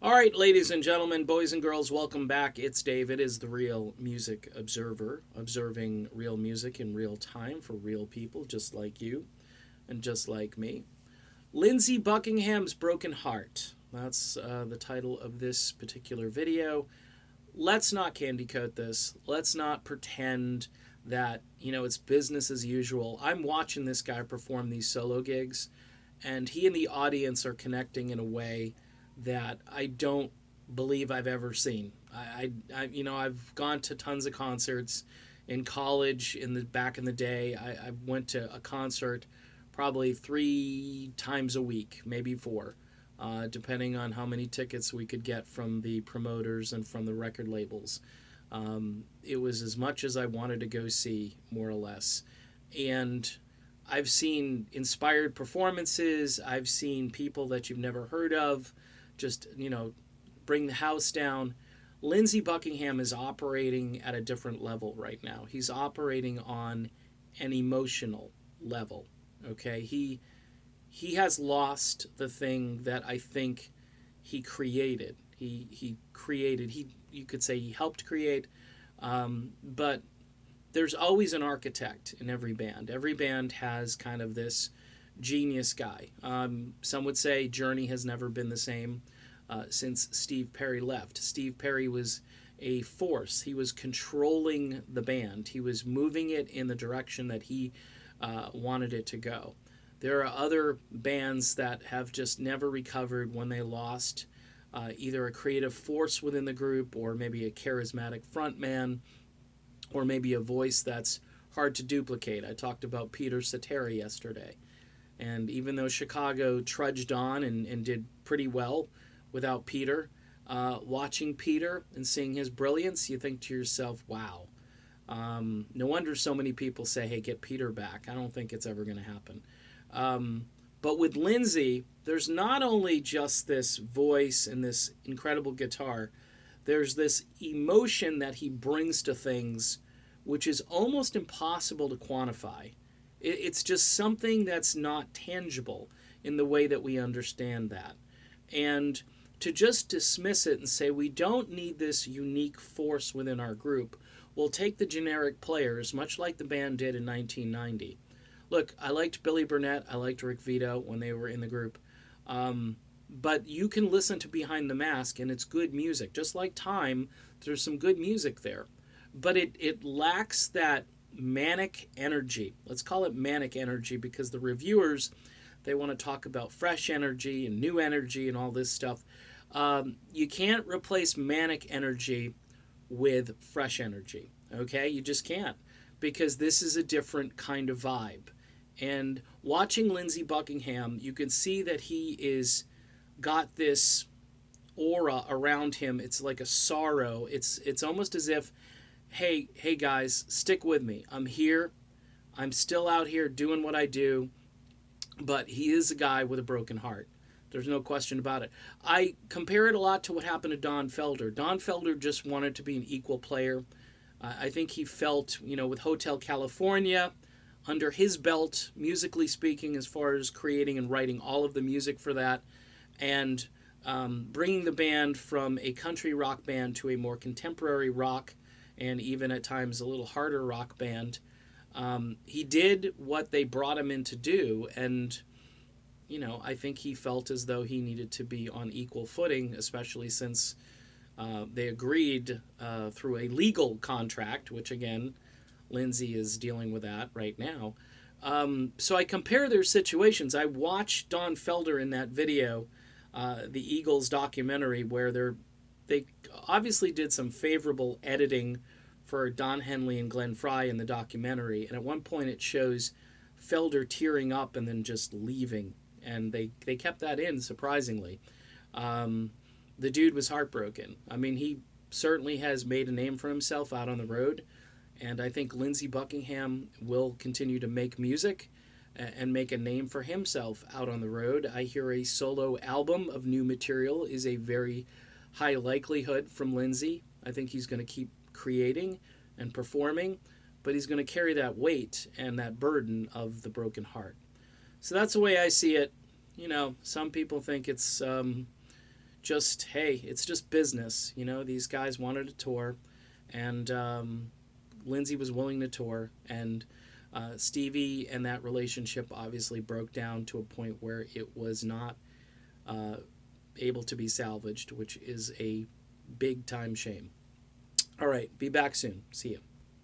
All right, ladies and gentlemen, boys and girls, welcome back. It's Dave. It is the Real Music Observer, observing real music in real time for real people just like you and just like me. Lindsey Buckingham's Broken Heart. That's the title of this particular video. Let's not candy coat this. Let's not pretend that, it's business as usual. I'm watching this guy perform these solo gigs, and he and the audience are connecting in a way that I don't believe I've ever seen. I've gone to tons of concerts in college back in the day. I went to a concert probably 3 times a week, maybe four, depending on how many tickets we could get from the promoters and from the record labels. It was as much as I wanted to go see, more or less. And I've seen inspired performances. I've seen people that you've never heard of just, bring the house down. Lindsey Buckingham is operating at a different level right now. He's operating on an emotional level. Okay? He has lost the thing that I think he created. He created, you could say he helped create, but there's always an architect in every band. Every band has kind of this genius guy. Some would say Journey has never been the same since Steve Perry left. Steve Perry was a force. He was controlling the band. He was moving it in the direction that he wanted it to go. There are other bands that have just never recovered when they lost either a creative force within the group, or maybe a charismatic frontman, or maybe a voice that's hard to duplicate. I talked about Peter Cetera yesterday. And even though Chicago trudged on and did pretty well without Peter, watching Peter and seeing his brilliance, you think to yourself, wow. No wonder so many people say, hey, get Peter back. I don't think it's ever going to happen. But with Lindsey, there's not only just this voice and this incredible guitar, there's this emotion that he brings to things which is almost impossible to quantify. It's just something that's not tangible in the way that we understand that. And to just dismiss it and say we don't need this unique force within our group, we'll take the generic players, much like the band did in 1990. Look, I liked Billy Burnett, I liked Rick Vito when they were in the group. But you can listen to Behind the Mask and it's good music. Just like Time, there's some good music there. But it lacks that manic energy. Let's call it manic energy, because the reviewers, they want to talk about fresh energy and new energy and all this stuff. You can't replace manic energy with fresh energy. Okay? You just can't, because this is a different kind of vibe. And watching Lindsey Buckingham, you can see that he is got this aura around him. It's like a sorrow. It's almost as if, hey guys, stick with me. I'm here. I'm still out here doing what I do. But he is a guy with a broken heart. There's no question about it. I compare it a lot to what happened to Don Felder. Don Felder just wanted to be an equal player. I think he felt, with Hotel California under his belt, musically speaking, as far as creating and writing all of the music for that, and bringing the band from a country rock band to a more contemporary rock, and even at times a little harder rock band. He did what they brought him in to do, and I think he felt as though he needed to be on equal footing, especially since they agreed through a legal contract, which again, Lindsey is dealing with that right now. So I compare their situations. I watched Don Felder in that video, the Eagles documentary, where they obviously did some favorable editing for Don Henley and Glenn Fry in the documentary. And at one point it shows Felder tearing up and then just leaving. And they kept that in, surprisingly. The dude was heartbroken. I mean, he certainly has made a name for himself out on the road. And I think Lindsey Buckingham will continue to make music and make a name for himself out on the road. I hear a solo album of new material is a very high likelihood from Lindsey. I think he's going to keep creating and performing, but he's going to carry that weight and that burden of the broken heart. So that's the way I see it. Some people think it's just, hey, it's just business. These guys wanted to tour, and Lindsey was willing to tour, and Stevie and that relationship obviously broke down to a point where it was not uh, able to be salvaged, which is a big time shame. All right, be back soon. See you.